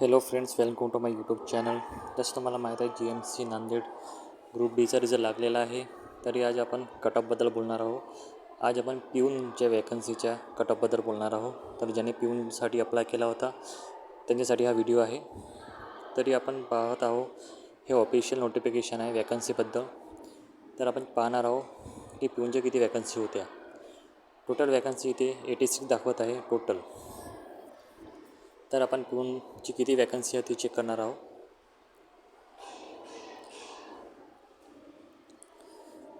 Hello friends, welcome to my YouTube channel. जसं तुम्हाला माहीत आहे GMC नांदेड ग्रुप डीचा रिझल्ट लागलेला आहे. तरी आज आपण कटऑफबद्दल बोलणार आहोत. आज आपण पिऊनच्या वॅकन्सीच्या कटऑफबद्दल बोलणार आहोत. तर ज्यांनी पिऊनसाठी अप्लाय केला होता त्यांच्यासाठी हा व्हिडिओ आहे. तरी आपण पाहत आहोत हे ऑफिशियल नोटिफिकेशन आहे वॅकन्सीबद्दल. तर आपण पाहणार आहोत की पिऊनच्या किती वॅकन्सी होत्या. टोटल वॅकन्सी इथे 86 दाखवत आहे टोटल. तर आपण पिऊनची किती वॅकन्सी आहे ती चेक करणार आहोत.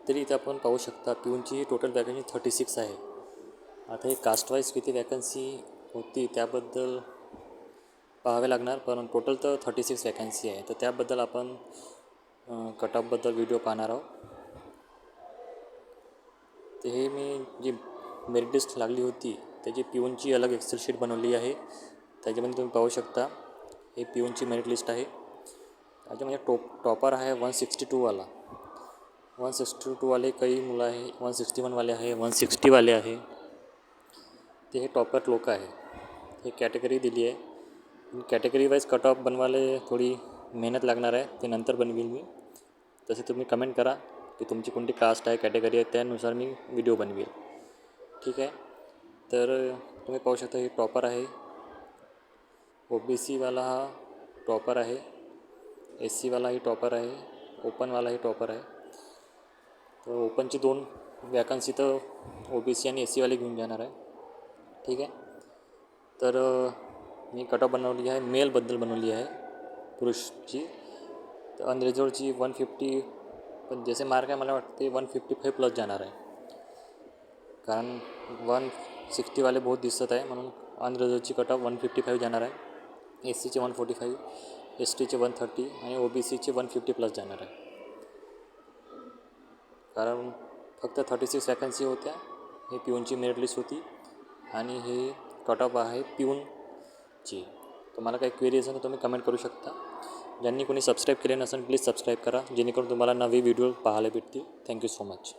तरी इथे आपण पाहू शकता पिऊनची टोटल वॅकन्सी 36 आहे. आता हे कास्टवाईज किती वॅकन्सी होती त्याबद्दल पाहावे लागणार, पण टोटल तर 36 वॅकन्सी आहे. तर त्याबद्दल आपण कटऑफबद्दल व्हिडिओ पाहणार आहोत. तर हे मी जी मेरिट लिस्ट लागली होती त्याची पिऊनची अलग एक्सेल शीट बनवली आहे. त्याच्यामध्ये तुम्ही पाहू शकता हे पिऊनची मेरिट लिस्ट आहे. त्याच्यामध्ये टॉपर आहे 162वाला. 162वाले काही मुलं आहे, 161वाले आहे, 160वाले आहे. ते हे टॉपर लोक आहे. हे कॅटेगरी दिली आहे. कॅटेगरी वाईज कट ऑफ बनवायला थोडी मेहनत लागणार आहे, ते नंतर बनवेल मी. तसे तुम्ही कमेंट करा की तुमची कोणती कास्ट आहे, कॅटेगरी आहे, त्यानुसार मी व्हिडिओ बनवेल. ठीक आहे. तर तुम्ही पाहू शकता हे टॉपर आहे. OBCवाला हा टॉपर आहे, SCवालाही टॉपर आहे, ओपनवालाही टॉपर आहे. तर ओपनची 2 वॅकन्सी तर OBC आणि SCवाले घेऊन जाणार आहे. ठीक आहे. तर मी कट ऑफ बनवली आहे, मेलबद्दल बनवली आहे पुरुषची. तर अनरिझर्वची 150, पण जसे मार्क आहे मला वाटते 155 प्लस जाणार आहे. कारण 160वाले बहुत दिसत आहे, म्हणून अनरिझर्वची कट ऑफ 155 जाणार आहे. SCचे 145, STचे 130 आणि OBCचे 150 प्लस जाणार आहे. कारण फक्त 36 वॅकन्सी होत्या. हे पिऊनची मेरिट लिस्ट होती आणि हे कट ऑफ आहे पिऊनची. तुम्हाला काही क्वेरी असेल तर तुम्ही कमेंट करू शकता. ज्यांनी कोणी सबस्क्राईब केले नसेल प्लीज सबस्क्राईब करा, जेणेकरून तुम्हाला नवे व्हिडिओ पाहायला भेटतील. Thank you so much.